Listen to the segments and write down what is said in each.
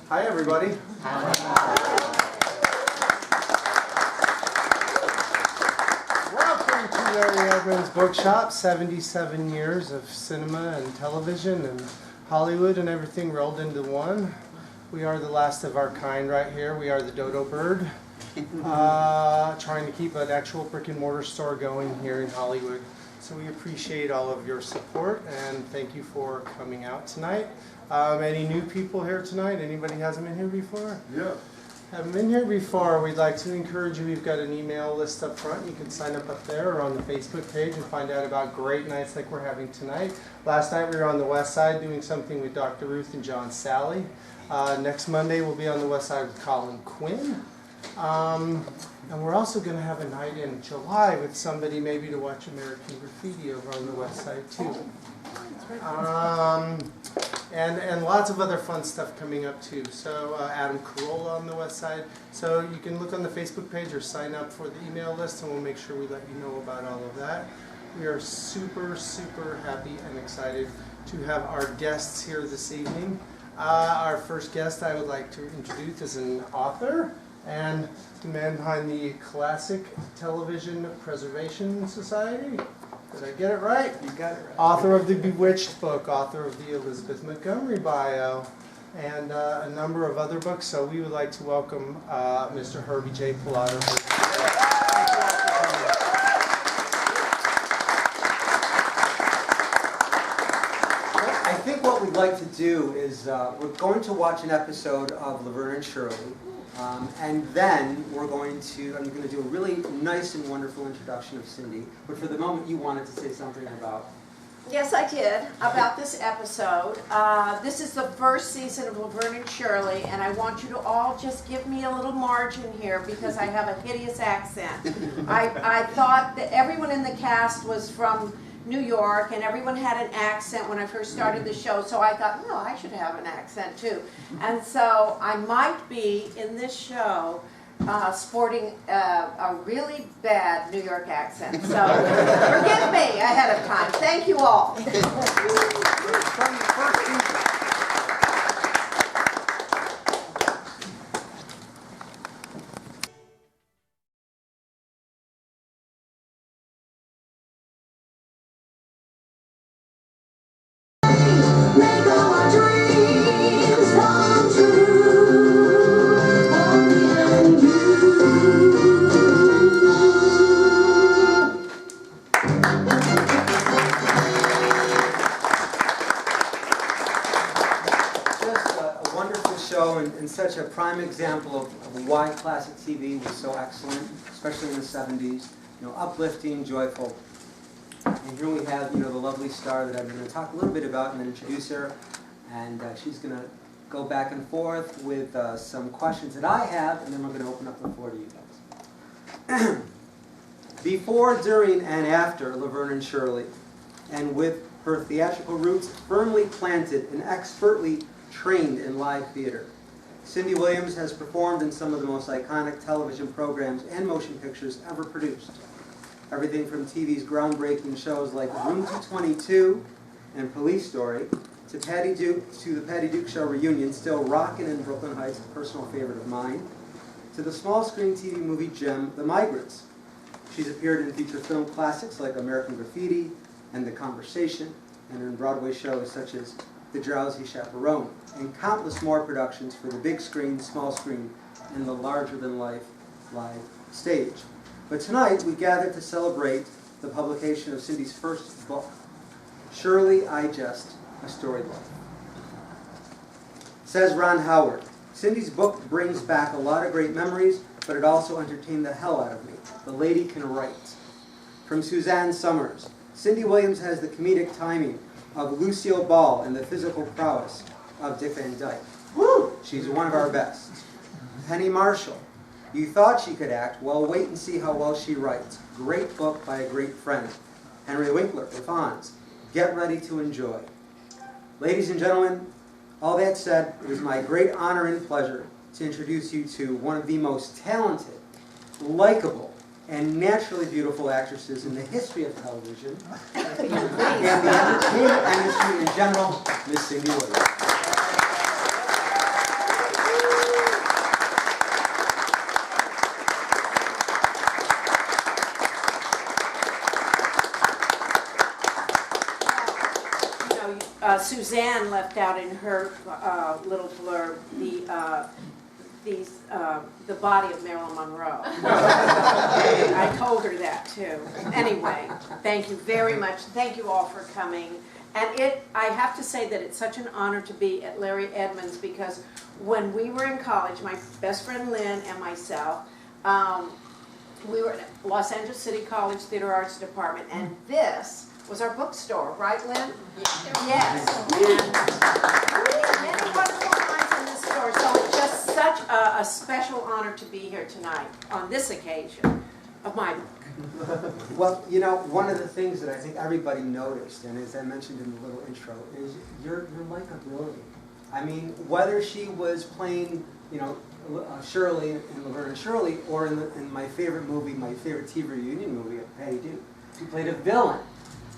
Hi, everybody. Welcome to Larry Edmonds Bookshop. 77 years of cinema and television and Hollywood and everything rolled into one. We are the last of our kind right here. We are the dodo bird, trying to keep an actual brick and mortar store going here in Hollywood. So we appreciate all of your support and thank you for coming out tonight. Any new people here tonight? Anybody hasn't been here before? Yeah. Haven't been here before? We'd like to encourage you. We've got an email list up front. You can sign up there or on the Facebook page and find out about great nights like we're having tonight. Last night we were on the West Side doing something with Dr. Ruth and John Sally. Next Monday we'll be on the West Side with Colin Quinn. And we're also going to have a night in July with somebody maybe to watch American Graffiti over on the West Side too. And lots of other fun stuff coming up too. So Adam Carolla on the West Side. So you can look on the Facebook page or sign up for the email list and we'll make sure we let you know about all of that. We are super, super happy and excited to have our guests here this evening. Our first guest I would like to introduce is an author and the man behind the Classic Television Preservation Society. Did I get it right? You got it right. Author of the Bewitched book, author of the Elizabeth Montgomery bio, and a number of other books. So we would like to welcome Mr. Herbie J. Pilato. I think what we'd like to do is we're going to watch an episode of Laverne and Shirley. And then I'm going to do a really nice and wonderful introduction of Cindy. But for the moment, you wanted to say something about... Yes, I did, about this episode. This is the first season of Laverne and Shirley, and I want you to all just give me a little margin here because I have a hideous accent. I thought that everyone in the cast was from New York, and everyone had an accent when I first started the show, so I thought, well, I should have an accent too. And so I might be, in this show, sporting a really bad New York accent. So forgive me ahead of time. Thank you all. And such a prime example of why classic TV was so excellent, especially in the 70s. You know, uplifting, joyful. And here we have, the lovely star that I'm going to talk a little bit about and then introduce her. And she's going to go back and forth with some questions that I have, and then we're going to open up the floor to you guys. Before, during, and after Laverne and Shirley, and with her theatrical roots firmly planted and expertly trained in live theater, Cindy Williams has performed in some of the most iconic television programs and motion pictures ever produced. Everything from TV's groundbreaking shows like Room 222 and Police Story, to the Patty Duke Show Reunion, still rockin' in Brooklyn Heights, a personal favorite of mine, to the small screen TV movie gem, The Migrants. She's appeared in feature film classics like American Graffiti and The Conversation, and in Broadway shows such as The Drowsy Chaperone, and countless more productions for the big screen, small screen, and the larger-than-life live stage. But tonight, we gather to celebrate the publication of Cindy's first book, Shirley, I Jest, A Storied Life. Says Ron Howard, Cindy's book brings back a lot of great memories, but it also entertained the hell out of me. The lady can write. From Suzanne Summers, Cindy Williams has the comedic timing of Lucille Ball and the physical prowess of Dick Van Dyke. Woo! She's one of our best. Penny Marshall, you thought she could act, well wait and see how well she writes. Great book by a great friend. Henry Winkler, for Fonz, get ready to enjoy. Ladies and gentlemen, all that said, it is my great honor and pleasure to introduce you to one of the most talented, likable, and naturally beautiful actresses in the history of television and the entertainment industry in general, Miss Cindy Williams. Suzanne left out in her little blurb the body of Marilyn Monroe. I told her that too. Anyway, thank you very much. Thank you all for coming. And I have to say that it's such an honor to be at Larry Edmunds, because when we were in college, my best friend Lynn and myself, we were at Los Angeles City College Theater Arts Department, and this was our bookstore, right, Lynn? Yes. And we had many wonderful times in this store, so it's just such a special honor to be here tonight on this occasion of my book. Well, you know, one of the things that I think everybody noticed, and as I mentioned in the little intro, is your likability. I mean, whether she was playing, you know, Shirley in Laverne and Shirley, or in my favorite movie, my favorite TV reunion movie, Patty Duke, she played a villain.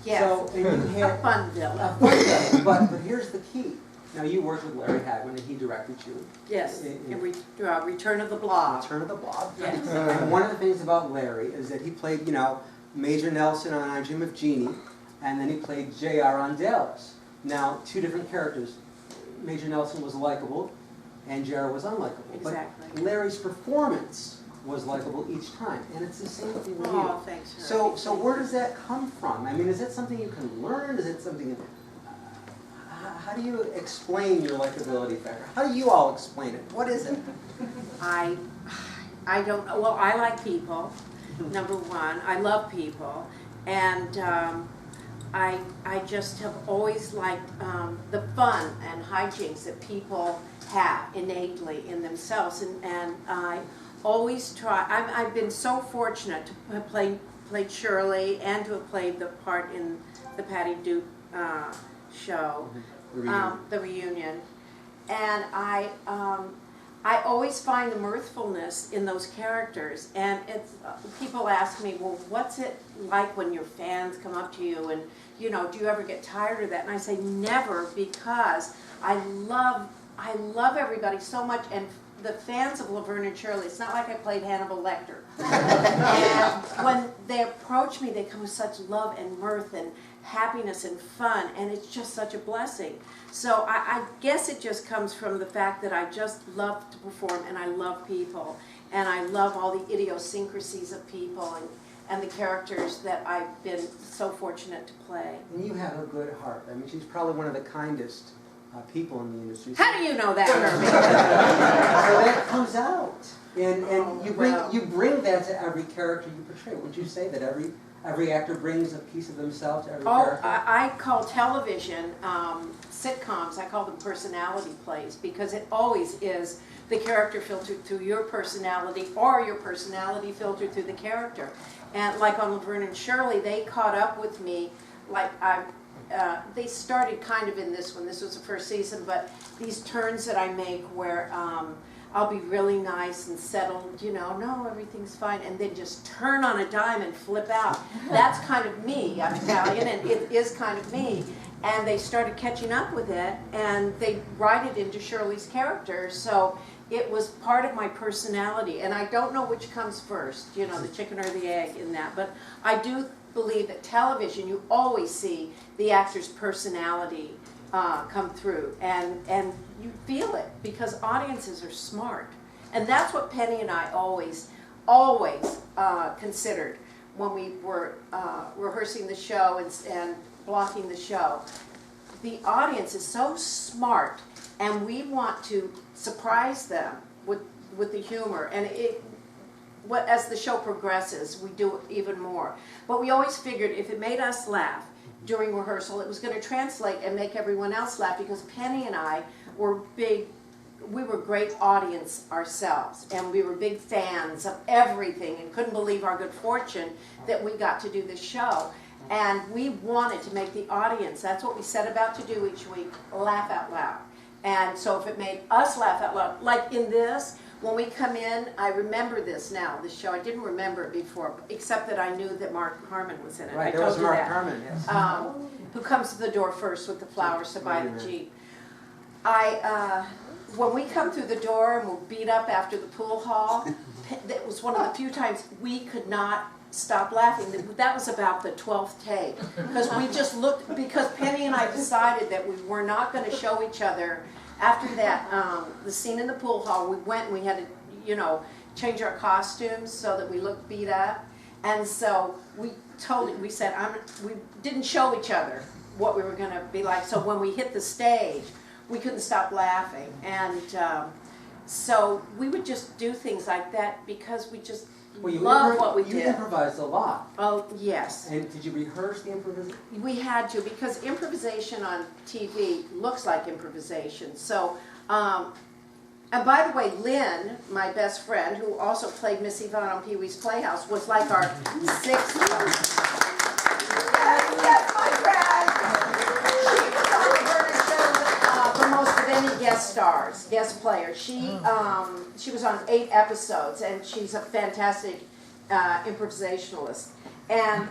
Yes, So, and you had a fun villain. a fun villain. But here's the key. Now, you worked with Larry Hagman, and he directed you. Yes, in Return of the Blob. Return of the Blob. Yes. And one of the things about Larry is that he played, you know, Major Nelson on I Dream of Jeannie, and then he played J.R. on Dallas. Now, two different characters. Major Nelson was likable, and J.R. was unlikable. Exactly. But Larry's performance was likable each time, and it's the same thing with you. Oh, thanks, Shirley. So where does that come from? I mean, is it something you can learn? Is it something... How do you explain your likability factor? How do you all explain it? What is it? I don't know. Well, I like people, number one. I love people. And I just have always liked the fun and hijinks that people have innately in themselves. And I always try. I've been so fortunate to have played Shirley and to have played the part in the Patty Duke show. The reunion, and I always find the mirthfulness in those characters. And it's people ask me, well, what's it like when your fans come up to you, and you know, do you ever get tired of that? And I say never, because I love everybody so much, and the fans of Laverne and Shirley, it's not like I played Hannibal Lecter. And when they approach me, they come with such love and mirth and happiness and fun, and it's just such a blessing. So I guess it just comes from the fact that I just love to perform, and I love people, and I love all the idiosyncrasies of people and the characters that I've been so fortunate to play. And you have a good heart. I mean, she's probably one of the kindest people in the industry. How do you know that, Herbie? So that comes out, and you bring that to every character you portray. Would you say that every actor brings a piece of themselves to every character? I call television sitcoms, I call them personality plays, because it always is the character filtered through your personality, or your personality filtered through the character. And like on Laverne and Shirley, they caught up with me, like they started kind of in this one. This was the first season, but these turns that I make where I'll be really nice and settled, you know, no, everything's fine, and then just turn on a dime and flip out. That's kind of me. I'm Italian, and it is kind of me. And they started catching up with it, and they write it into Shirley's character, so it was part of my personality. And I don't know which comes first, you know, the chicken or the egg in that, but I do believe that television, you always see the actor's personality come through, and you feel it, because audiences are smart. And that's what Penny and I always considered when we were rehearsing the show and blocking the show. The audience is so smart, and we want to surprise them with the humor. And as the show progresses, we do it even more. But we always figured if it made us laugh during rehearsal, it was going to translate and make everyone else laugh, because Penny and I were we were great audience ourselves, and we were big fans of everything, and couldn't believe our good fortune that we got to do this show. And we wanted to make the audience, that's what we set about to do each week, laugh out loud. And so if it made us laugh out loud, like in this, when we come in, I remember this now, this show. I didn't remember it before, except that I knew that Mark Harmon was in it. Right, there was Mark Harmon, yes. Who comes to the door first with the flowers to buy the Jeep. When we come through the door and we're beat up after the pool hall, it was one of the few times we could not stop laughing. That was about the 12th take. Because we just looked, because Penny and I decided that we were not going to show each other after that, the scene in the pool hall. We went and we had to, you know, change our costumes so that we looked beat up. And so we said, we didn't show each other what we were going to be like. So when we hit the stage, we couldn't stop laughing. And so we would just do things like that because we just loved what we did. You improvised a lot. Oh, yes. And did you rehearse the improvisation? We had to, because improvisation on TV looks like improvisation. So, and by the way, Lynn, my best friend, who also played Miss Yvonne on Pee-wee's Playhouse, was like our sixth. Yes, my friend. She was on the Vernon Show for most of any guest player. She was on 8 episodes, and she's a fantastic improvisationalist. And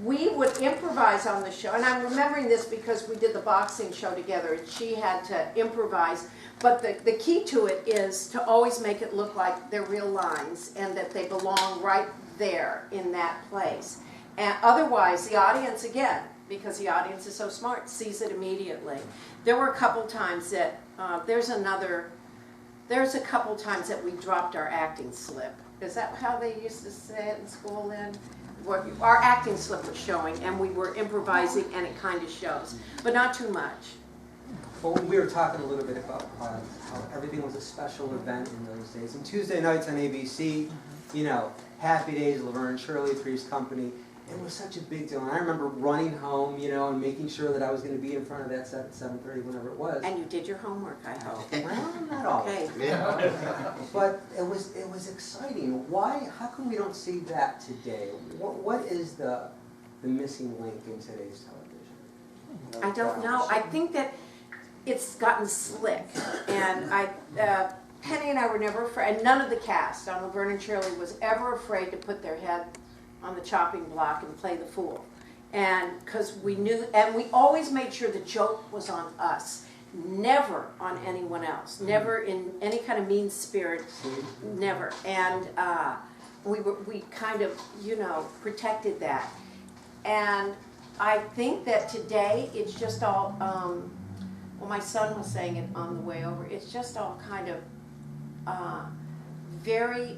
we would improvise on the show, and I'm remembering this because we did the boxing show together, and she had to improvise. But the key to it is to always make it look like they're real lines and that they belong right there in that place. And otherwise, the audience, again, because the audience is so smart, sees it immediately. There were a couple times that, there's a couple times that we dropped our acting slip. Is that how they used to say it in school then? Our acting slip was showing, and we were improvising, and it kind of shows, but not too much. Well, we were talking a little bit about how everything was a special event in those days. And Tuesday nights on ABC, you know, Happy Days, Laverne and Shirley, Three's Company, it was such a big deal. And I remember running home, you know, and making sure that I was going to be in front of that set at 7:30, whenever it was. And you did your homework, I hope. Well, not all. Okay. Yeah. But it was exciting. Why? How come we don't see that today? What is the missing link in today's television? I don't know. I think that it's gotten slick, and Penny and I were never afraid, and none of the cast on Laverne and Shirley was ever afraid to put their head on the chopping block and play the fool. And because we knew, and we always made sure the joke was on us, never on anyone else, never in any kind of mean spirit, never. And we kind of, you know, protected that. And I think that today it's just all, well, my son was saying it on the way over, it's just all kind of very,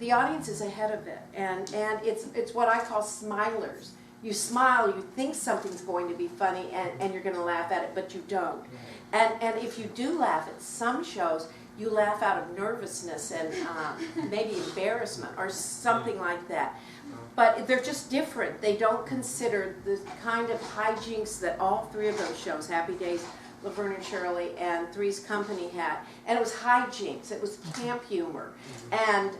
the audience is ahead of it, and it's what I call smilers. You smile, you think something's going to be funny, and you're going to laugh at it, but you don't. And if you do laugh at some shows, you laugh out of nervousness and maybe embarrassment or something like that. But they're just different. They don't consider the kind of hijinks that all 3 of those shows, Happy Days, Laverne and Shirley, and Three's Company had. And it was hijinks. It was camp humor. And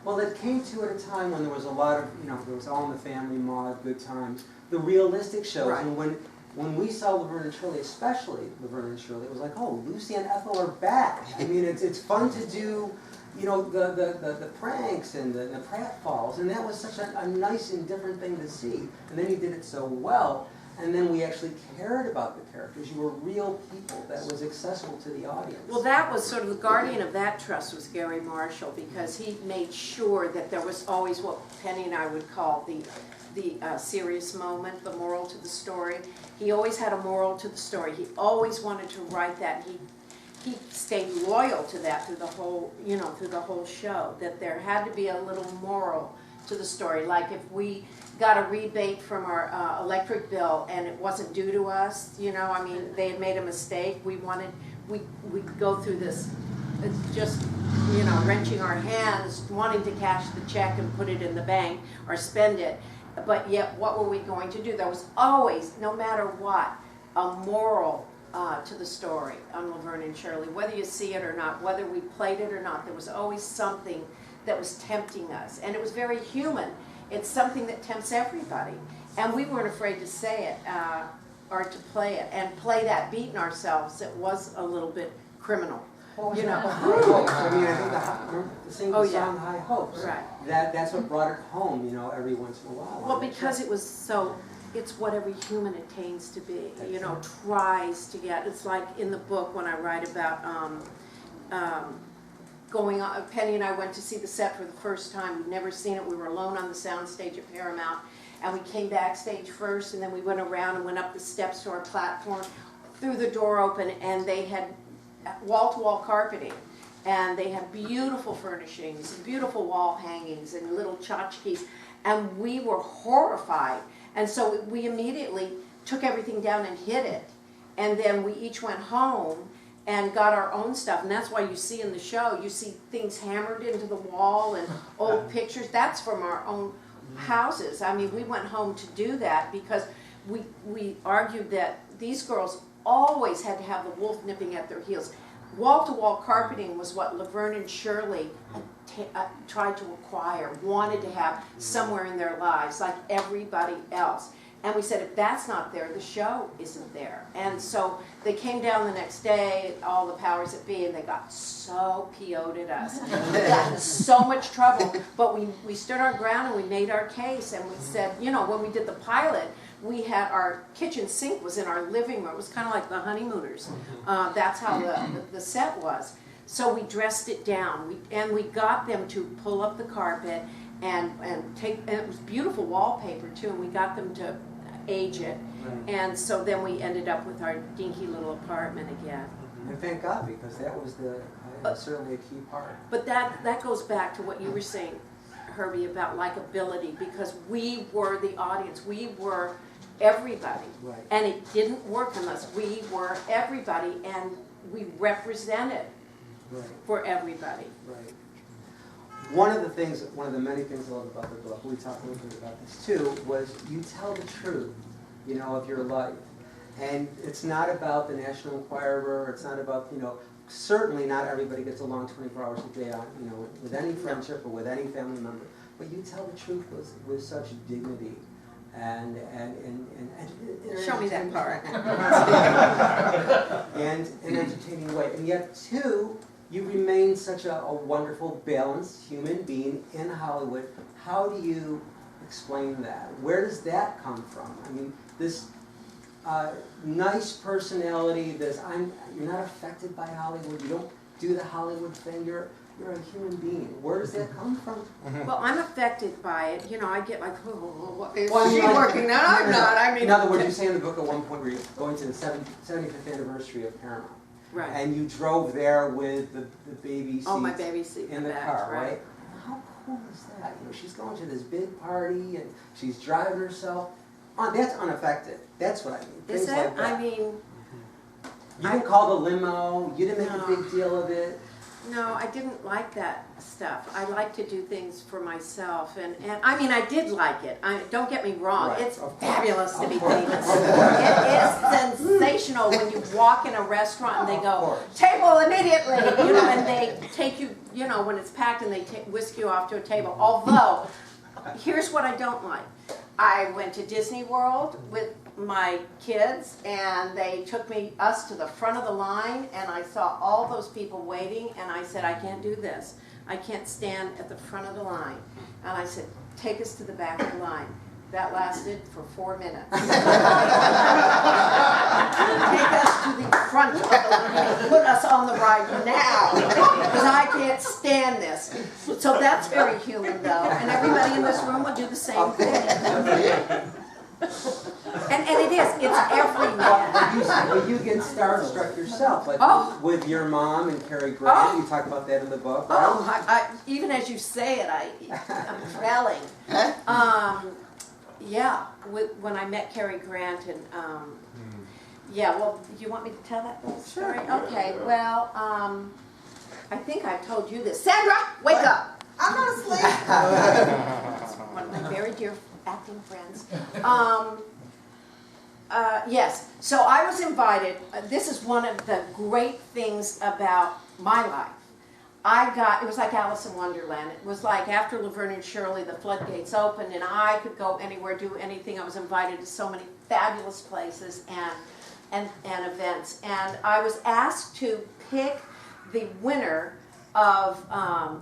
well, it came to at a time when there was a lot of, you know, there was All in the Family, Maude, Good Times, the realistic shows. Right. And when we saw Laverne and Shirley, especially Laverne and Shirley, it was like, oh, Lucy and Ethel are back. I mean, it's fun to do, you know, the pranks and the pratfalls, and that was such a nice and different thing to see. And then you did it so well, and then we actually cared about the characters. You were real people that was accessible to the audience. well, that was sort of the guardian of that trust was Gary Marshall, because he made sure that there was always what Penny and I would call the serious moment, the moral to the story. He always had a moral to the story. He always wanted to write that. He stayed loyal to that through the whole, you know, through the whole show, that there had to be a little moral to the story. Like if we got a rebate from our electric bill and it wasn't due to us, you know, I mean, they had made a mistake, we'd go through this, just, you know, wrenching our hands, wanting to cash the check and put it in the bank or spend it. But yet, what were we going to do? There was always, no matter what, a moral to the story on Laverne and Shirley. Whether you see it or not, whether we played it or not, there was always something that was tempting us. And it was very human. It's something that tempts everybody. And we weren't afraid to say it or to play it. And play that beat in ourselves. It was a little bit criminal. You know. High Hopes. I mean, I think the song High Hopes. Right. That's what brought it home, you know, every once in a while. Well, because it was so, it's what every human attains to be, you know, tries to get. It's like in the book when I write about going on. Penny and I went to see the set for the first time. We'd never seen it. We were alone on the soundstage at Paramount, and we came backstage first, and then we went around and went up the steps to our platform, threw the door open, and they had wall-to-wall carpeting. And they had beautiful furnishings, and beautiful wall hangings, and little tchotchkes. And we were horrified. And so we immediately took everything down and hid it. And then we each went home and got our own stuff. And that's why you see in the show, you see things hammered into the wall and old pictures. That's from our own houses. I mean, we went home to do that because we argued that these girls always had to have the wolf nipping at their heels. Wall-to-wall carpeting was what Laverne and Shirley tried to acquire, wanted to have somewhere in their lives, like everybody else. And we said, if that's not there, the show isn't there. And so they came down the next day, all the powers that be, and they got so PO'd at us. We got in so much trouble. But we stood our ground and we made our case. And we said, you know, when we did the pilot, we had our kitchen sink was in our living room. It was kind of like the Honeymooners. That's how the set was. So we dressed it down, and we got them to pull up the carpet and take. And it was beautiful wallpaper too. And we got them to age it. Right. And so then we ended up with our dinky little apartment again. And thank God, because that was certainly a key part. But that goes back to what you were saying, Herbie, about likability, because we were the audience. We were everybody. Right. And it didn't work unless we were everybody, and we represented for everybody. Right. One of the many things I love about the book, we talked a little bit about this too, was you tell the truth, you know, of your life. And it's not about the National Enquirer, it's not about, you know, certainly not everybody gets along 24 hours a day on, you know, with any friendship or with any family member. But you tell the truth with such dignity and show me that part. and an entertaining way. And yet, too, you remain such a wonderful, balanced human being in Hollywood. How do you explain that? Where does that come from? I mean, this nice personality, you're not affected by Hollywood, you don't do the Hollywood thing, you're a human being. Where does that come from? Well, I'm affected by it. You know, I get like, oh, what is she working on? I'm not. I mean, in other words, you say in the book at one point where you're going to the 75th anniversary of Paramount. Right. And you drove there with the baby seat. Oh, my baby seat in the car, right? How cool is that? You know, she's going to this big party and she's driving herself. That's unaffected. That's what I mean. Is it? Like I mean, you didn't call the limo. You didn't make a big deal of it. No, I didn't like that stuff. I like to do things for myself, and I mean, I did like it. Don't get me wrong; Right. It's fabulous to be famous. It is sensational when you walk in a restaurant and they go, "Table immediately," you know, and they take you, you know, when it's packed, and they whisk you off to a table. Although, here's what I don't like. I went to Disney World with my kids, and they took us to the front of the line, and I saw all those people waiting, and I said, I can't do this. I can't stand at the front of the line. And I said, take us to the back of the line. That lasted for 4 minutes. Take us to the front of the line. Put us on the ride now, because I can't stand this. So that's very human, though, and everybody in this room will do the same thing. And it is. It's every man. But you get starstruck yourself, like with your mom and Cary Grant. You talk about that in the book. Right? I, even as you say it, I'm trailing. Yeah, when I met Cary Grant and yeah. Well, do you want me to tell that story? Sure. Okay. Well, I think I've told you this. Sandra, wake up! I'm not asleep. One of my very dear acting friends. Yes, so I was invited. This is one of the great things about my life. It was like Alice in Wonderland. It was like after Laverne and Shirley, the floodgates opened and I could go anywhere, do anything. I was invited to so many fabulous places and events. And I was asked to pick the winner of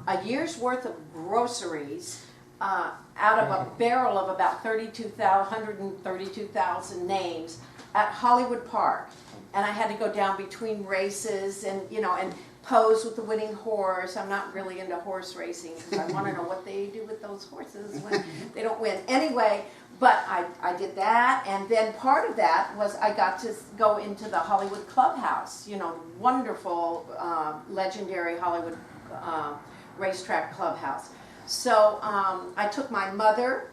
a year's worth of groceries out of a barrel of about 132,000 names at Hollywood Park. And I had to go down between races and, you know, and pose with the winning horse. I'm not really into horse racing because I want to know what they do with those horses when they don't win. Anyway, but I did that, and then part of that was I got to go into the Hollywood Clubhouse, you know, wonderful, legendary Hollywood racetrack clubhouse. So I took my mother,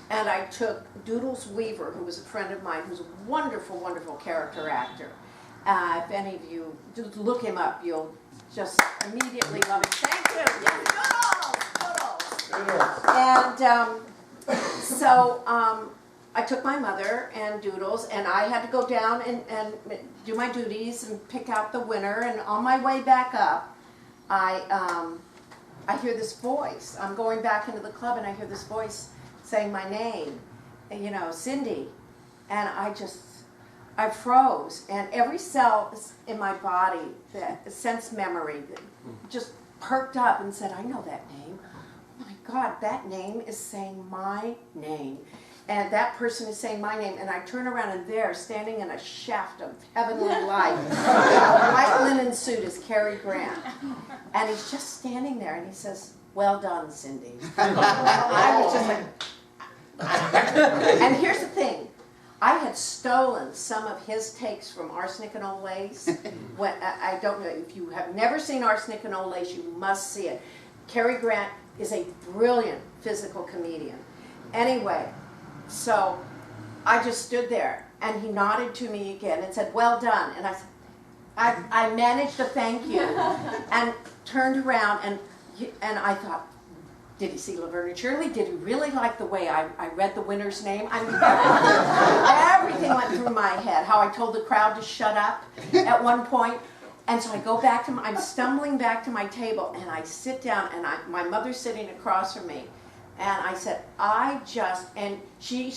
and I took Doodles Weaver, who was a friend of mine, who's a wonderful, wonderful character actor. If any of you just look him up, you'll just immediately love it. Thank you. Yes, Doodles. And so I took my mother and Doodles, and I had to go down and do my duties and pick out the winner. And on my way back up, I hear this voice. I'm going back into the club, and I hear this voice saying my name, you know, Cindy. And I froze, and every cell in my body, the sense memory, just perked up and said, I know that name. Oh my God, that name is saying my name. And that person is saying my name, and I turn around, and there, standing in a shaft of heavenly light, in a white linen suit, is Cary Grant. And he's just standing there, and he says, well done, Cindy. I was just like, and here's the thing. I had stolen some of his takes from Arsenic and Old Lace. When, I don't know, if you have never seen Arsenic and Old Lace, you must see it. Cary Grant is a brilliant physical comedian. Anyway, so I just stood there, and he nodded to me again and said, well done. And I said, I managed to thank you, and turned around, and I thought, did he see Laverne and Shirley? Did he really like the way I read the winner's name? I mean, everything went through my head. How I told the crowd to shut up at one point. And so I go back to I'm stumbling back to my table, and I sit down, and my mother's sitting across from me. And I said, and she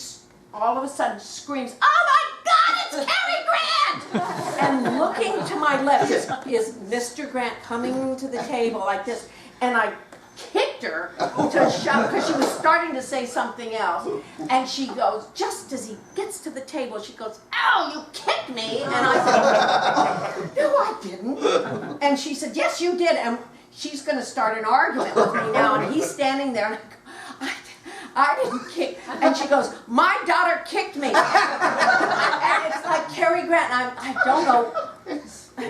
all of a sudden screams, oh my God, it's Cary Grant! And looking to my left is Mr. Grant coming to the table like this. And I kicked her to shove because she was starting to say something else, and she goes, just as he gets to the table, she goes, ow, you kicked me. And I said, no, I didn't. And she said, yes, you did. And she's going to start an argument with me now, and he's standing there, and I didn't kick. And she goes, my daughter kicked me. And it's like Cary Grant, and I don't know.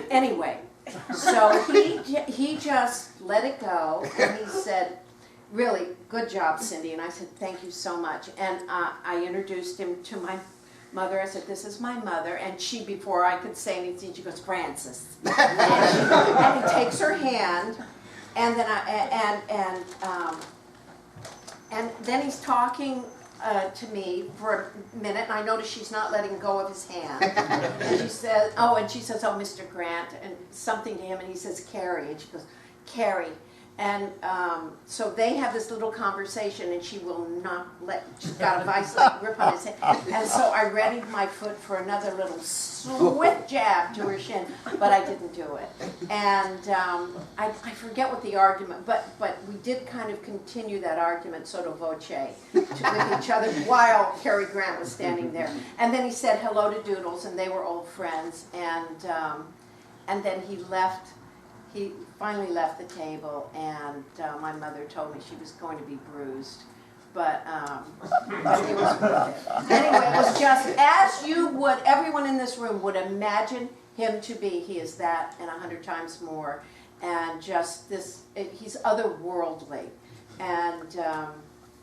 Anyway, so he just let it go, and he said, really, good job, Cindy. And I said, thank you so much. And I introduced him to my mother. I said, this is my mother. And she, before I could say anything, she goes, Frances. And he takes her hand, and then and then he's talking to me for a minute, and I notice she's not letting go of his hand. And she says, oh, Mr. Grant, and something to him, and he says, Cary, and she goes, Cary. And so they have this little conversation, and she will not she's got a vice like grip on his head. And so I readied my foot for another little swift jab to her shin, but I didn't do it. And I forget what the argument, but we did kind of continue that argument sotto voce with each other while Cary Grant was standing there. And then he said hello to Doodles, and they were old friends. And then he left. He finally left the table, and my mother told me she was going to be bruised, but it was worth it. Anyway, it was just as everyone in this room would imagine him to be. He is that and 100 times more, and just he's otherworldly. And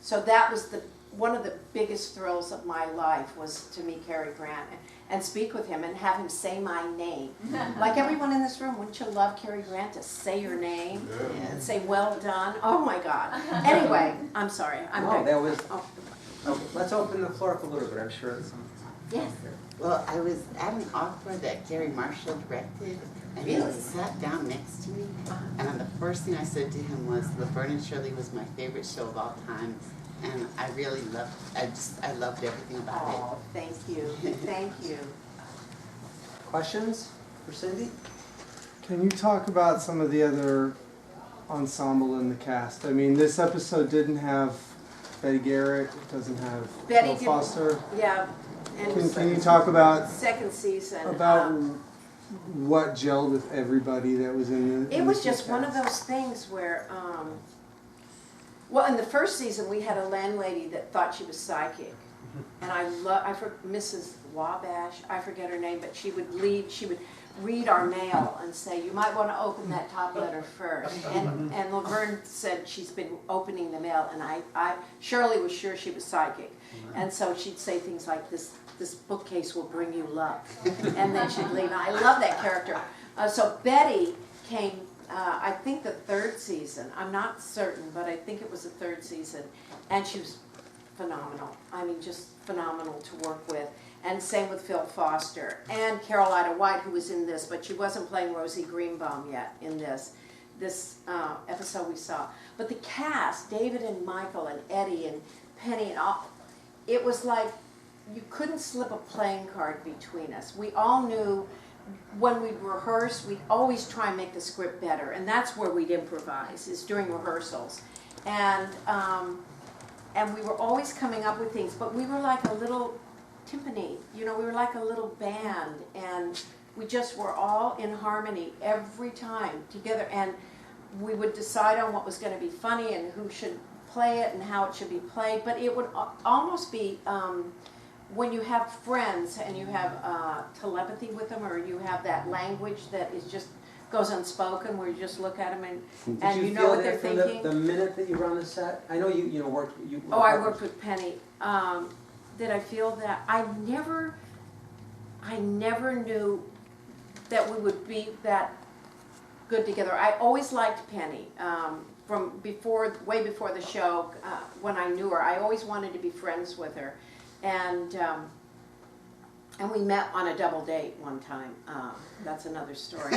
so that was one of the biggest thrills of my life, was to meet Cary Grant and speak with him and have him say my name. Like everyone in this room, wouldn't you love Cary Grant to say your name and say, well done? Oh my God. Anyway, I'm sorry. Let's open the floor up a little bit, I'm sure. Yes. Well, I was at an opera that Gary Marshall directed, and he sat down next to me, and the first thing I said to him was, Laverne and Shirley was my favorite show of all time, and I really loved everything about it. Oh, thank you. Thank you. Questions for Cindy? Can you talk about some of the other ensemble in the cast? I mean, this episode didn't have Betty Garrett, it doesn't have Bill Foster. Yeah. And Can you talk about second season? what gelled with everybody that was in the. It was just one of those things where, well, in the first season, we had a landlady that thought she was psychic. And Mrs. Wabash, I forget her name, but she would read our mail and say, you might want to open that top letter first. And Laverne said she's been opening the mail, and Shirley was sure she was psychic. And so she'd say things like, this bookcase will bring you luck. And then she'd leave. I love that character. So Betty came, I think the third season. I'm not certain, but I think it was the third season. And she was phenomenal. I mean, just phenomenal to work with. And same with Phil Foster and Carolina White, who was in this, but she wasn't playing Rosie Greenbaum yet in this episode we saw. But the cast, David and Michael and Eddie and Penny and all, it was like you couldn't slip a playing card between us. We all knew when we'd rehearse, we'd always try and make the script better, and that's where we'd improvise, is during rehearsals. And we were always coming up with things, but we were like a little timpani, we were like a little band, and we just were all in harmony every time together, and we would decide on what was going to be funny and who should play it and how it should be played. But it would almost be when you have friends and you have telepathy with them, or you have that language that is just goes unspoken, where you just look at them and you know what they're thinking. The minute that you were on the set, I know you worked. I worked with Penny. Did I feel that? I never knew that we would be that good together. I always liked Penny from way before the show. When I knew her, I always wanted to be friends with her, and we met on a double date one time. That's another story.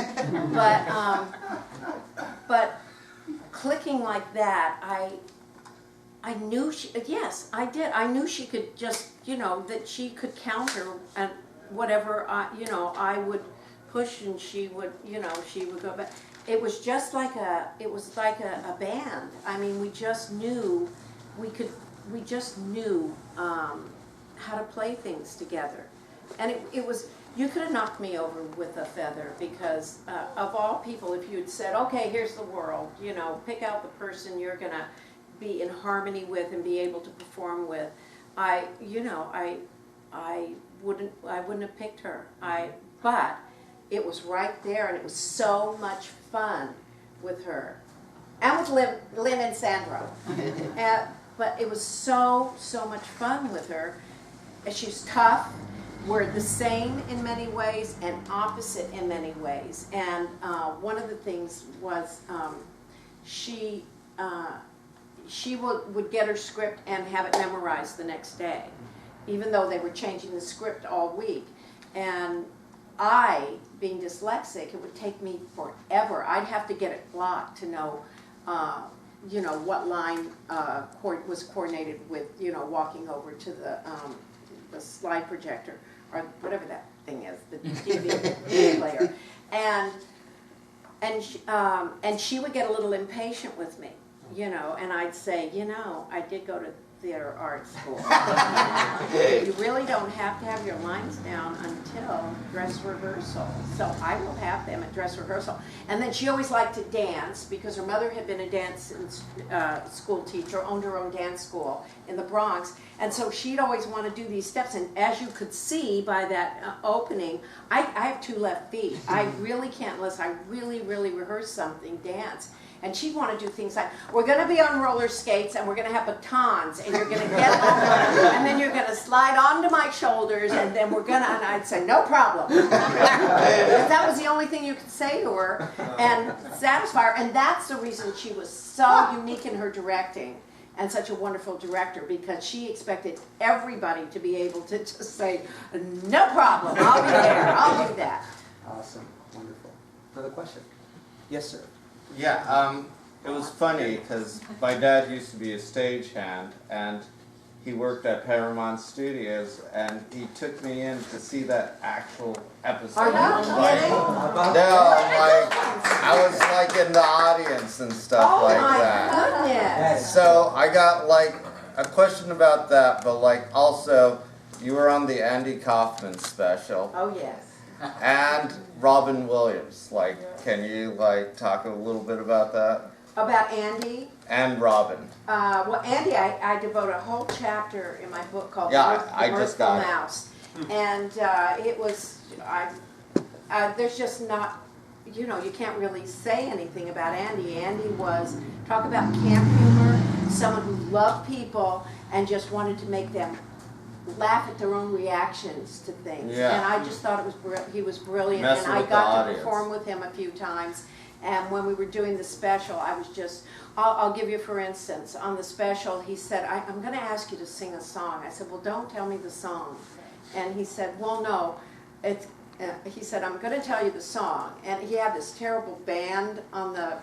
But clicking like that, I knew yes, I did. I knew she could just, that she could counter and whatever, I would push and she would go back. It was just like a band. I mean, we just knew how to play things together. And it was, you could have knocked me over with a feather, because of all people, if you had said, okay, here's the world, pick out the person you're going to be in harmony with and be able to perform with, I wouldn't have picked her. But it was right there, and it was so much fun with her, and with Lynn and Sandra. But it was so much fun with her. And she's tough. We're the same in many ways and opposite in many ways. And one of the things was she would get her script and have it memorized the next day, even though they were changing the script all week. And I, being dyslexic, it would take me forever. I'd have to get it blocked to know, what line was coordinated with, walking over to the slide projector, or whatever that thing is, the DVD player. And she would get a little impatient with me, and I'd say, I did go to theater art school. You really don't have to have your lines down until dress rehearsal. So I will have them at dress rehearsal. And then she always liked to dance, because her mother had been a dance school teacher, owned her own dance school in the Bronx. And so she'd always want to do these steps. And as you could see by that opening, I have 2 left feet. I really can't, unless I really, really rehearse something, dance. And she'd want to do things like, we're going to be on roller skates, and we're going to have batons, and you're going to get over, and then you're going to slide onto my shoulders, and then we're going to, and I'd say, no problem. Because that was the only thing you could say to her and satisfy her. And that's the reason she was so unique in her directing, and such a wonderful director, because she expected everybody to be able to just say, no problem, I'll be there, I'll do that. Awesome, wonderful. Another question? Yes, sir. Yeah, it was funny because my dad used to be a stagehand, and he worked at Paramount Studios, and he took me in to see that actual episode. Are you kidding? I was like in the audience and stuff like that. Oh my goodness! So I got like a question about that, but like also, you were on the Andy Kaufman special. Oh yes. and Robin Williams. Like, can you like talk a little bit about that? About Andy? And Robin. Well, Andy, I devote a whole chapter in my book called I The just Mirthful got it. Mouse. And it was, there's just not, you know, you can't really say anything about Andy. Andy was, talk about camp humor, someone who loved people and just wanted to make them laugh at their own reactions to things. Yeah. And I just thought it was he was brilliant. Messing And I with the got to audience. perform with him a few times. And when we were doing the special, I was just, I'll give you for instance, on the special, he said, I'm going to ask you to sing a song. I said, well, don't tell me the song. And he said, well, no. He said, I'm going to tell you the song. And he had this terrible band on the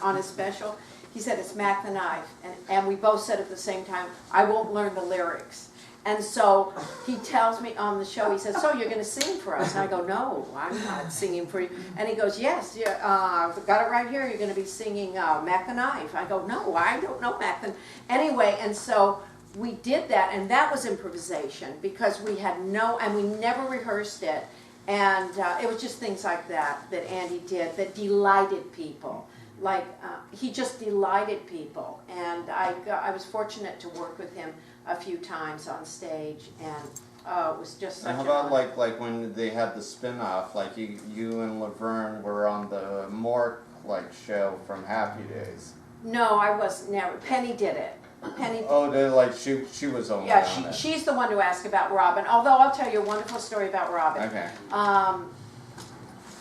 on his special. He said, it's Mac the Knife. And we both said at the same time, I won't learn the lyrics. And so he tells me on the show, he says, so you're going to sing for us? And I go, no, I'm not singing for you. And he goes, yes, yeah, I've got it right here. You're going to be singing Mac the Knife. I go, no, I don't know Mac the Knife. Anyway, and so we did that, and that was improvisation because we had and we never rehearsed it. And it was just things like that Andy did that delighted people. Like, he just delighted people. And I was fortunate to work with him a few times on stage, and it was just such And how about like when they had the spin-off, like you and Laverne were on the Mork like show from Happy Days. No, I was never. Penny did it. Penny did. Oh, they like she was only Yeah, on it. she's the one to ask about Robin, although I'll tell you a wonderful story about Robin. Okay.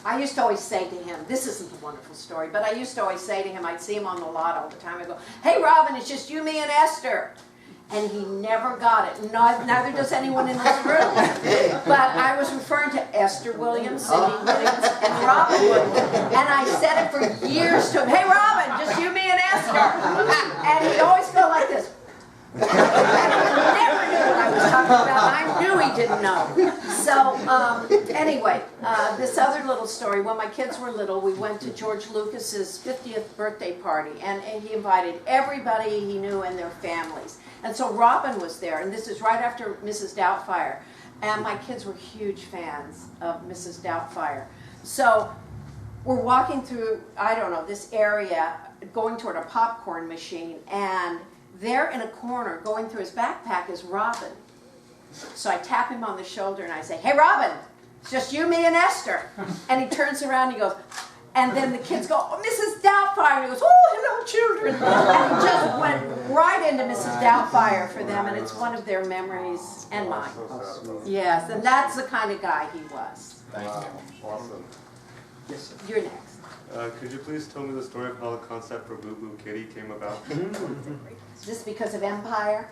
I used to always say to him, this isn't a wonderful story, but I used to always say to him, I'd see him on the lot all the time, I'd go, hey Robin, it's just you, me, and Esther. And he never got it. Neither does anyone in this room. But I was referring to Esther Williams, Cindy Williams, and Robin Williams. And I said it for years to him, hey Robin, just you, me, and Esther. And he'd always go like this. And he never knew what I was talking about. I knew he didn't know. So anyway, this other little story. When my kids were little, we went to George Lucas's 50th birthday party, and he invited everybody he knew and their families. And so Robin was there, and this is right after Mrs. Doubtfire. And my kids were huge fans of Mrs. Doubtfire. So we're walking through, I don't know, this area, going toward a popcorn machine, and there in a corner, going through his backpack, is Robin. So I tap him on the shoulder and I say, hey Robin, it's just you, me, and Esther. And he turns around and he goes, and then the kids go, oh, Mrs. Doubtfire. And he goes, oh, hello, children. And he just went right into Mrs. Doubtfire for them, and it's one of their memories and mine. Yes, and that's the kind of guy he was. Thank you. Awesome. Yes, sir. You're next. Could you please tell me the story of how the concept for Boo Boo Kitty came about? Is this because of Empire?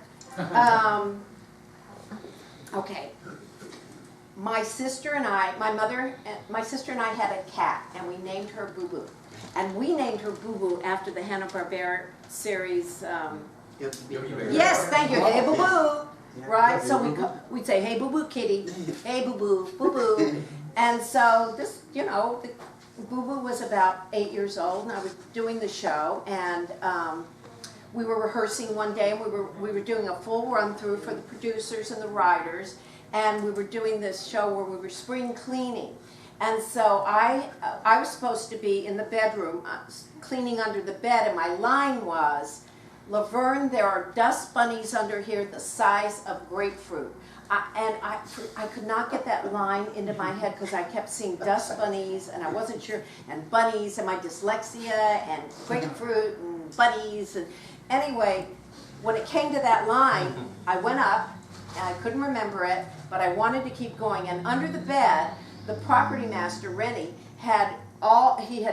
Okay. My sister and I had a cat, and we named her Boo Boo. And we named her Boo Boo after the Hanna-Barbera series. Yes, thank you. Hey Boo Boo. Right? So we'd say, hey Boo Boo Kitty. Hey Boo Boo, Boo Boo. And so this, you know, Boo Boo was about 8 years old, and I was doing the show, and we were rehearsing one day, and we were doing a full run through for the producers and the writers, and we were doing this show where we were spring cleaning. And so I was supposed to be in the bedroom cleaning under the bed, and my line was, Laverne, there are dust bunnies under here the size of grapefruit. I could not get that line into my head because I kept seeing dust bunnies, and I wasn't sure, and bunnies, and my dyslexia, and grapefruit, and bunnies, and anyway, when it came to that line, I went up, and I couldn't remember it, but I wanted to keep going, and under the bed, the property master, Rennie, had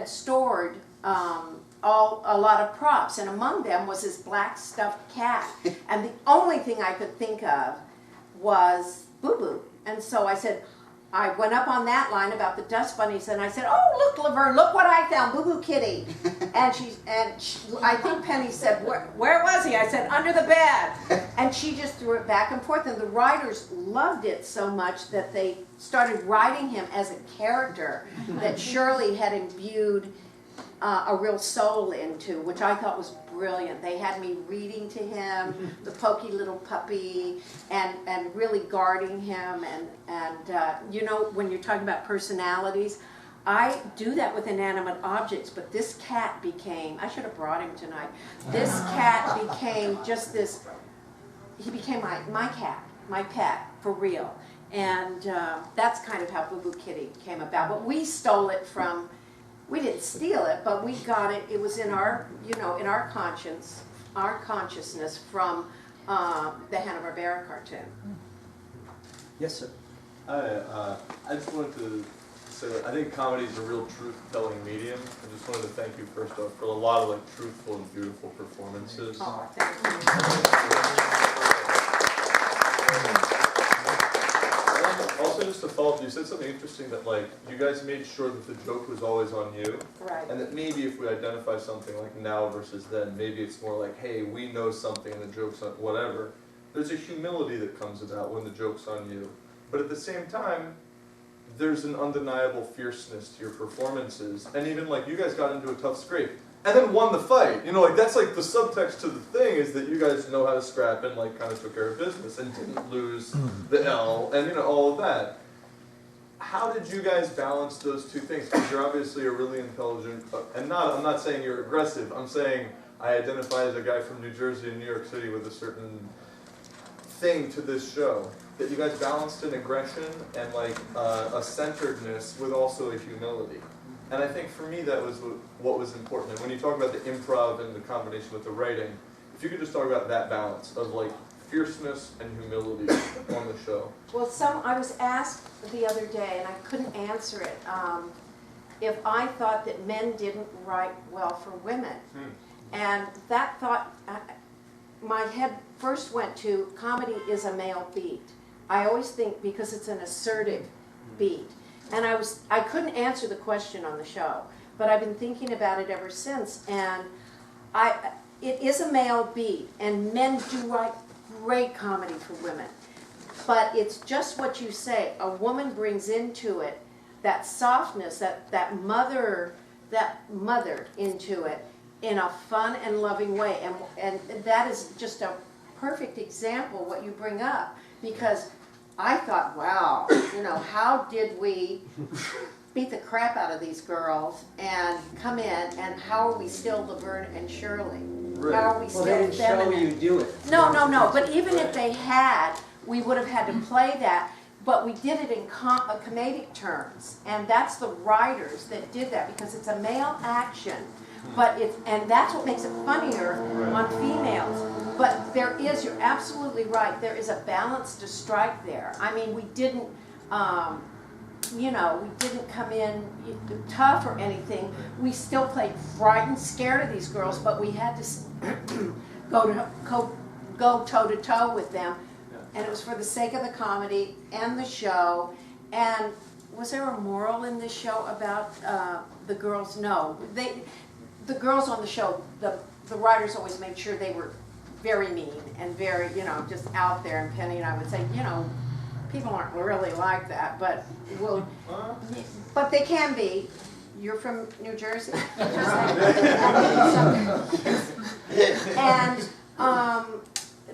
stored a lot of props, and among them was this black stuffed cat, and the only thing I could think of was Boo Boo. And so I went up on that line about the dust bunnies, and I said, oh, look, Laverne, look what I found, Boo Boo Kitty. And I think Penny said, where was he? I said, under the bed. And she just threw it back and forth, and the writers loved it so much that they started writing him as a character that Shirley had imbued a real soul into, which I thought was brilliant. They had me reading to him, the pokey little puppy, and really guarding him. And you know, when you're talking about personalities, I do that with inanimate objects, but this cat became, I should have brought him tonight, this cat became just this, he became my cat, my pet, for real. And that's kind of how Boo Boo Kitty came about. But we stole it from, we didn't steal it, but we got it, it was in our, you know, in our conscience, our consciousness from the Hanna-Barbera cartoon. Yes, sir. I just wanted to say that I think comedy is a real truth-telling medium. I just wanted to thank you first off for a lot of like truthful and beautiful performances. Oh, thank you. Also, just to follow up, you said something interesting that like you guys made sure that the joke was always on you, Right. and that maybe if we identify something like now versus then, maybe it's more like, hey, we know something and the joke's on whatever. There's a humility that comes about when the joke's on you, but at the same time, there's an undeniable fierceness to your performances, and even like you guys got into a tough scrape and then won the fight. You know, like that's like the subtext to the thing is that you guys know how to scrap and like kind of took care of business and didn't lose the L and you know all of that. How did you guys balance those two things? Because you're obviously a really intelligent, and I'm not saying you're aggressive. I'm saying I identify as a guy from New Jersey and New York City with a certain thing to this show. That you guys balanced an aggression and like a centeredness with also a humility. And I think for me that was what was important. And when you talk about the improv and the combination with the writing, if you could just talk about that balance of like fierceness and humility on the show. Well, I was asked the other day, and I couldn't answer it, if I thought that men didn't write well for women. And that thought, my head first went to comedy is a male beat. I always think because it's an assertive beat. And I couldn't answer the question on the show, but I've been thinking about it ever since. And it is a male beat, and men do write great comedy for women. But it's just what you say. A woman brings into it that softness, that mothered into it in a fun and loving way. And that is just a perfect example what you bring up, because I thought, wow, you know, how did we beat the crap out of these girls and come in, and how are we still Laverne and Shirley? Right. How are we still Well, they didn't show feminine? you do it. No, but even if they had, we would have had to play that, but we did it in comedic terms, and that's the writers that did that, because it's a male action, but and that's what makes it funnier on females. But there is, you're absolutely right, there is a balance to strike there. I mean, we didn't, you know, we didn't come in tough or anything. We still played frightened, scared of these girls, but we had to go toe-to-toe with them. And it was for the sake of the comedy and the show. And was there a moral in this show about the girls? No. The girls on the show, the writers always made sure they were very mean and very, you know, just out there. And Penny and I would say, you know, people aren't really like that, but but they can be. You're from New Jersey? And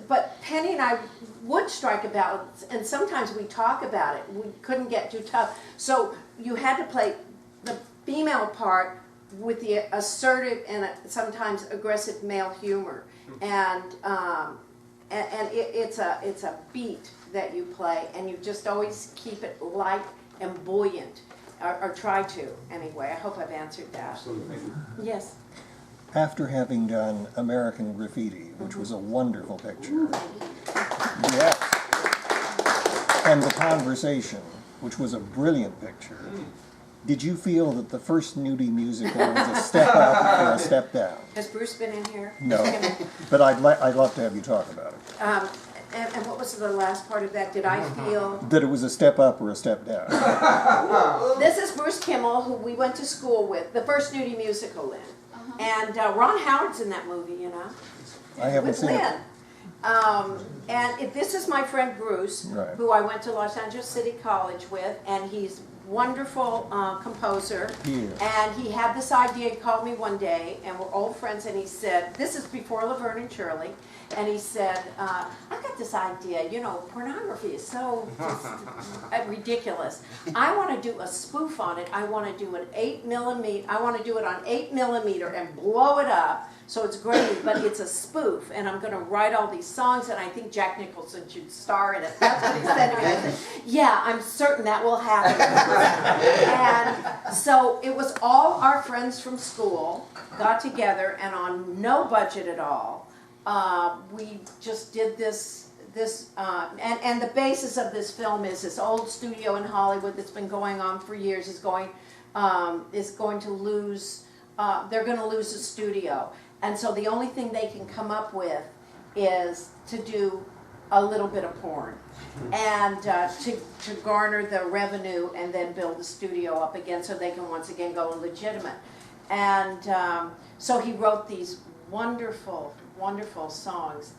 but Penny and I would strike a balance, and sometimes we talk about it. We couldn't get too tough, so you had to play the female part with the assertive and sometimes aggressive male humor, and it's a beat that you play, and you just always keep it light and buoyant, or try to anyway. I hope I've answered that. Absolutely, thank you. Yes. After having done American Graffiti, which was a wonderful picture, yes, and The Conversation, which was a brilliant picture, did you feel that the first nudie musical was a step up or a step down? Has Bruce been in here? No, but I'd love to have you talk about it. And what was the last part of that? Did I feel... That it was a step up or a step down? This is Bruce Kimmel, who we went to school with, the first nudie musical in. And Ron Howard's in that movie, you know. I haven't With seen Lynn. it. This is my friend Bruce, Right. who I went to Los Angeles City College with, and he's wonderful composer. Yeah. And he had this idea. He called me one day, and we're old friends. And he said, "This is before Laverne and Shirley." And he said, "I've got this idea. You know, pornography is so just, ridiculous. I want to do a spoof on it. I want to do an 8mm. I want to do it on 8mm and blow it up." So it's great, but it's a spoof, and I'm going to write all these songs, and I think Jack Nicholson should star in it. That's what he said to me. I said, "Yeah, I'm certain that will happen." And so it was all our friends from school got together, and on no budget at all, we just did this. And the basis of this film is this old studio in Hollywood that's been going on for years is going to lose. They're going to lose the studio. And so the only thing they can come up with is to do a little bit of porn and to garner the revenue and then build the studio up again so they can once again go legitimate. And so he wrote these wonderful, wonderful songs.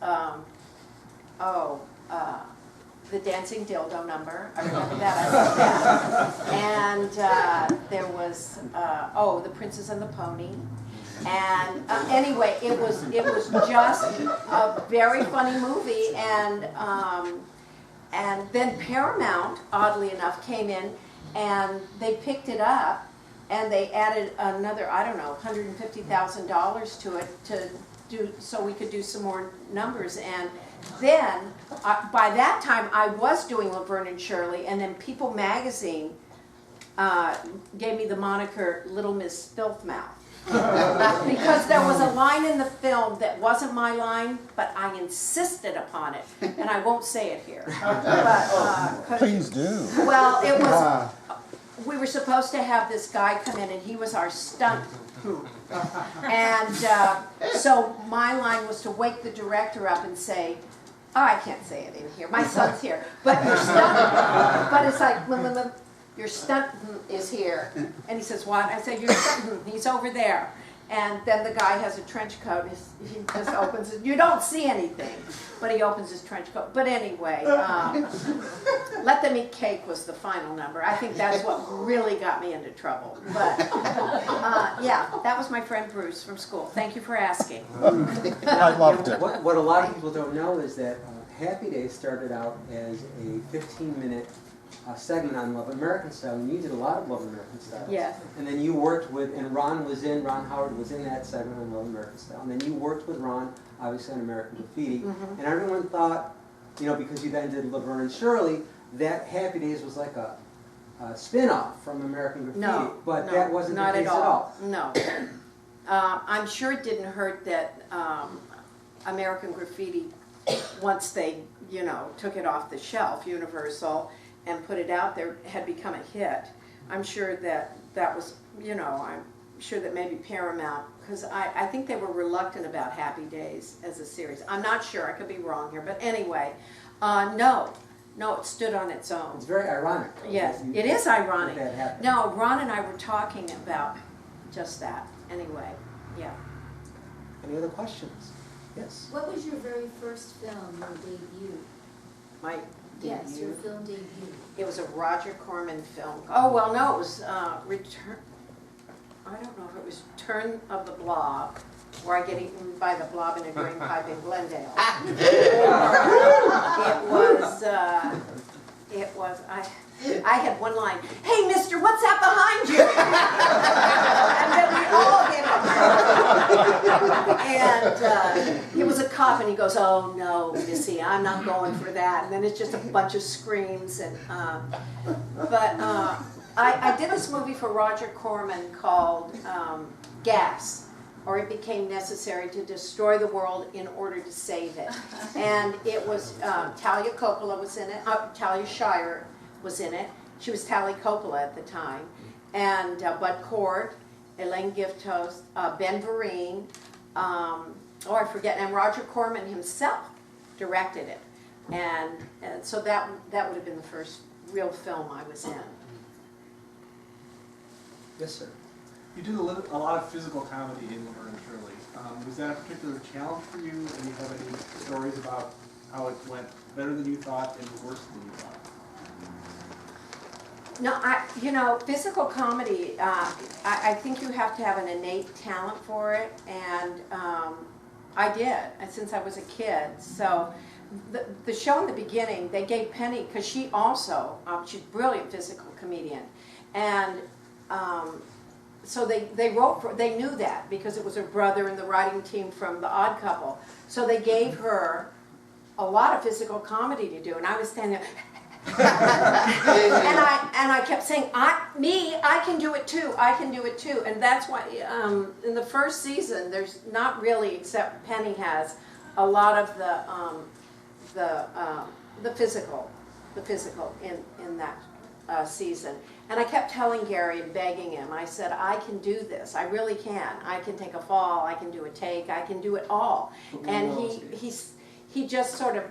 The Dancing Dildo Number, I remember that, I wrote that. And there was, The Princess and the Pony. And anyway, it was just a very funny movie, and then Paramount, oddly enough, came in and they picked it up and they added another, I don't know, $150,000 to it so we could do some more numbers. And then by that time I was doing Laverne and Shirley, and then People magazine gave me the moniker Little Miss Filthmouth. Because there was a line in the film that wasn't my line, but I insisted upon it, and I won't say it here. But, Please do. well, it was. We were supposed to have this guy come in, and he was our stunt. And so my line was to wake the director up and say, "Oh, I can't say it in here. My son's here, but your stunt." But it's like, "Your stunt is here." And he says, "What?" I said, "Your stunt, he's over there." And then the guy has a trench coat. He just opens it. You don't see anything, but he opens his trench coat. But anyway, Let Them Eat Cake was the final number. I think that's what really got me into trouble. But yeah, that was my friend Bruce from school. Thank you for asking. I loved it. What a lot of people don't know is that Happy Days started out as a 15-minute segment on Love American Style, and you did a lot of Love American Style. Yes. And then you worked with, and Ron Howard was in that segment on Love American Style, and then you worked with Ron, obviously on American Graffiti, and everyone thought, you know, because you then did Laverne and Shirley, that Happy Days was like a spin-off from American Graffiti. No, but no, that wasn't not the case at all. at all. No. I'm sure it didn't hurt that American Graffiti, once they, took it off the shelf, Universal, and put it out there, had become a hit. I'm sure that was, I'm sure that maybe Paramount, because I think they were reluctant about Happy Days as a series. I'm not sure, I could be wrong here, but anyway, no, it stood on its own. It's very ironic. Yes, it is ironic. That happened. No, Ron and I were talking about just that. Anyway, yeah. Any other questions? Yes. What was your very first film, your debut? My Yes, debut. your film debut. It was a Roger Corman film. Oh, well, no, it was Return. I don't know if it was Turn of the Blob, where I get eaten by the blob in a drain pipe in Glendale. I had one line, "Hey, mister, what's that behind you?" And then we all get it. And it was a cop, and he goes, "Oh, no, Missy, I'm not going for that." And then it's just a bunch of screams. And I did this movie for Roger Corman called Gas, or It Became Necessary to Destroy the World in Order to Save It. And it was, Talia Coppola was in it, Talia Shire was in it. She was Tally Coppola at the time. And Bud Cort, Elaine Giftos, Ben Vereen, I forget, and Roger Corman himself directed it. And so that would have been the first real film I was in. Yes, sir. You do a lot of physical comedy in Laverne and Shirley. Was that a particular challenge for you? And do you have any stories about how it went better than you thought and worse than you thought? No, physical comedy, I think you have to have an innate talent for it, and I did, since I was a kid. So the show in the beginning, they gave Penny, because she also, she's a brilliant physical comedian, and so they wrote they knew that, because it was her brother and the writing team from The Odd Couple, so they gave her a lot of physical comedy to do, and I was standing there, and I kept saying, I can do it too, I can do it too. And that's why in the first season, there's not really, except Penny has a lot of the physical in that season. And I kept telling Gary and begging him, I said, I can do this, I really can. I can take a fall, I can do a take, I can do it all. And he just sort of,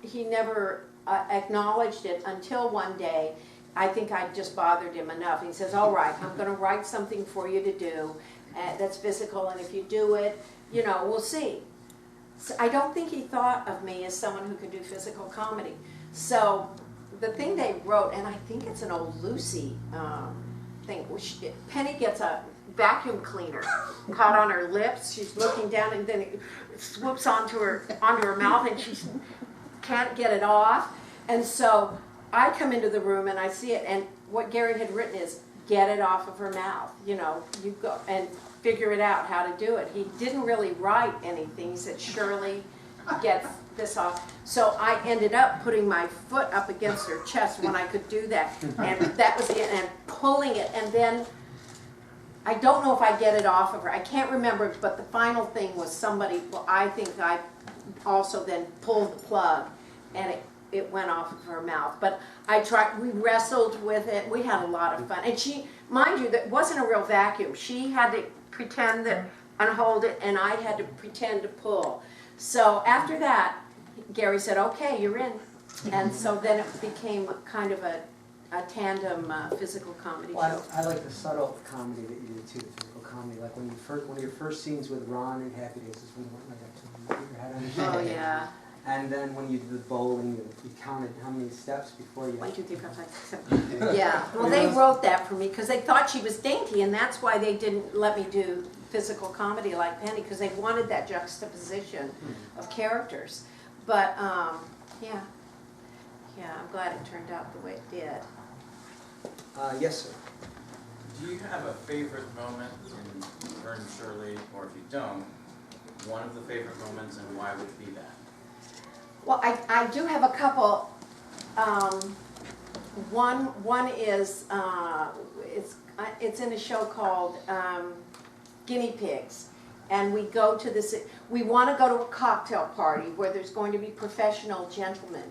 he never acknowledged it until one day, I think I just bothered him enough. He says, all right, I'm going to write something for you to do that's physical, and if you do it, we'll see. So I don't think he thought of me as someone who could do physical comedy. So the thing they wrote, and I think it's an old Lucy thing, Penny gets a vacuum cleaner caught on her lips. She's looking down, and then it swoops onto her mouth, and she can't get it off. And so I come into the room and I see it, and what Gary had written is, get it off of her mouth. You go and figure it out how to do it. He didn't really write anything. He said, Shirley, get this off. So I ended up putting my foot up against her chest when I could do that, and that was it, and pulling it, and then I don't know if I get it off of her. I can't remember, but the final thing was I think I also then pulled the plug, and it went off of her mouth. But we wrestled with it, we had a lot of fun. And she, mind you, that wasn't a real vacuum. She had to pretend that and hold it, and I had to pretend to pull. So after that, Gary said, okay, you're in. And so then it became kind of a tandem physical comedy show. I like the subtle comedy that you do too, the physical comedy. Like one of your first scenes with Ron and Happy Days is when you went like that to put your head on his Oh, head. yeah. And then when you did the bowling, you counted how many steps before you... 1, 2, 3, 4, 5, 6, 7. Yeah, well, they wrote that for me because they thought she was dainty, and that's why they didn't let me do physical comedy like Penny, because they wanted that juxtaposition of characters. But, yeah, I'm glad it turned out the way it did. Yes, sir. Do you have a favorite moment in Laverne and Shirley, or if you don't, one of the favorite moments, and why would it be that? Well, I do have a couple. One is it's in a show called Guinea Pigs, and we go to this. We want to go to a cocktail party where there's going to be professional gentlemen,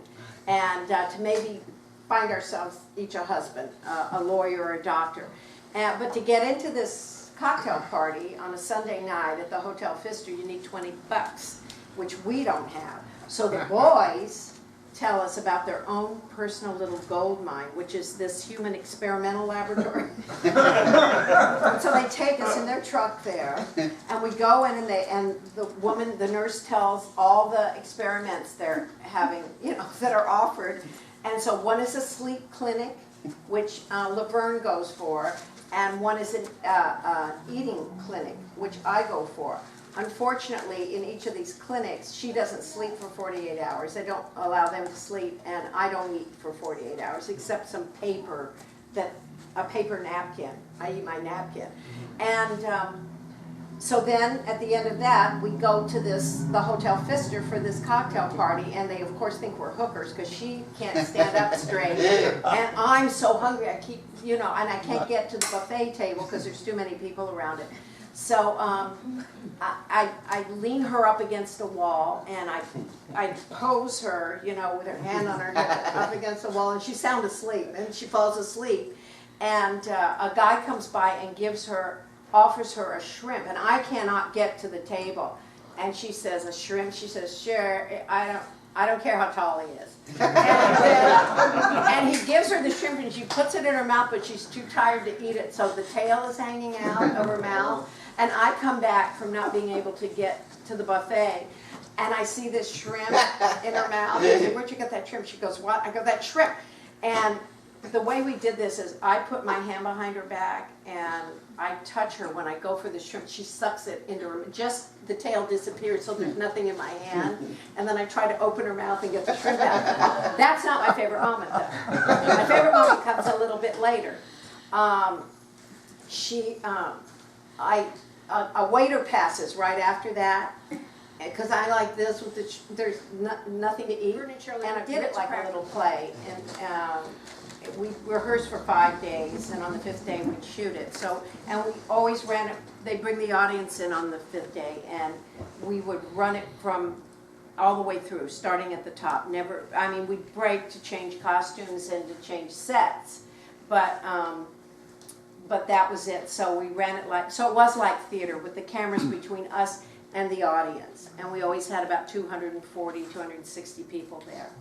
and to maybe find ourselves each a husband, a lawyer or a doctor. But to get into this cocktail party on a Sunday night at the Hotel Pfister, you need $20, which we don't have. So the boys tell us about their own personal little gold mine, which is this human experimental laboratory. And so they take us in their truck there, and we go in, and the nurse tells all the experiments they're having, that are offered. And so one is a sleep clinic, which Laverne goes for, and one is an eating clinic, which I go for. Unfortunately, in each of these clinics, she doesn't sleep for 48 hours. They don't allow them to sleep, and I don't eat for 48 hours, except some paper, a paper napkin. I eat my napkin. And so then, at the end of that, we go to the Hotel Pfister for this cocktail party, and they, of course, think we're hookers, because she can't stand up straight, and I'm so hungry, I keep, and I can't get to the buffet table, because there's too many people around it. So I lean her up against a wall, and I pose her, with her hand on her hip up against the wall, and she's sound asleep, and she falls asleep. And a guy comes by and offers her a shrimp, and I cannot get to the table. And she says, a shrimp? She says, sure, I don't care how tall he is. And he gives her the shrimp and she puts it in her mouth, but she's too tired to eat it, so the tail is hanging out of her mouth. And I come back from not being able to get to the buffet, and I see this shrimp in her mouth. I say, where'd you get that shrimp? She goes, what? I go, that shrimp. And the way we did this is I put my hand behind her back and I touch her when I go for the shrimp. She sucks it into her, just the tail disappears so there's nothing in my hand. And then I try to open her mouth and get the shrimp out. That's not my favorite moment though. My favorite moment comes a little bit later. A waiter passes right after that. Because I like this with there's nothing to eat. And I did it like a little play. And we rehearsed for 5 days, and on the 5th day we'd shoot it. So, and we always ran it, they bring the audience in on the 5th day, and we would run it from all the way through, starting at the top. Never, I mean, we'd break to change costumes and to change sets, but that was it. So we ran it like, so it was like theater with the cameras between us and the audience, and we always had about 240, 260 people there.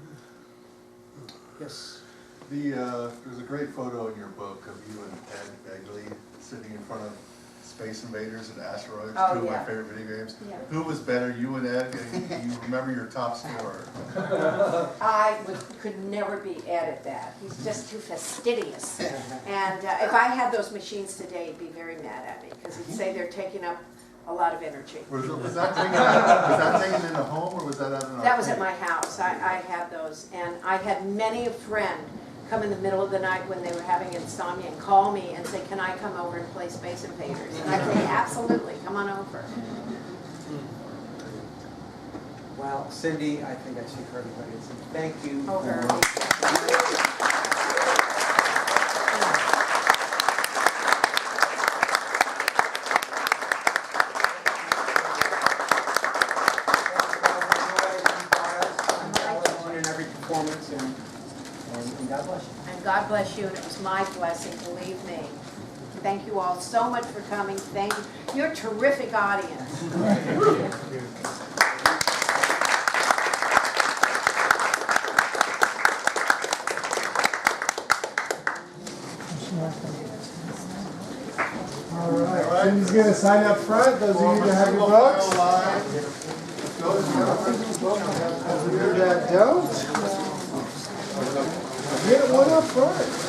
Yes. There's a great photo in your book of you and Ed Begley sitting in front of Space Invaders and Asteroids, Oh, two of yeah. my favorite video games. Yeah. Who was better, you and Ed? And you remember your top scorer? Could never be Ed at that. He's just too fastidious. And if I had those machines today, he'd be very mad at me because he'd say they're taking up a lot of energy. Was that taken in a home or was that at an arcade? That was at my house. I had those. And I had many a friend come in the middle of the night when they were having insomnia and call me and say, can I come over and play Space Invaders? And I'd say, absolutely, come on over. Well, Cindy, I think I speak for everybody. Thank you. Oh, Herbie. And God bless you. And God bless you, and it was my blessing, believe me. Thank you all so much for coming. Thank you. You're a terrific audience. All right. Cindy's going to sign up front. Those of you that have your books. Those of you that don't, get one up front.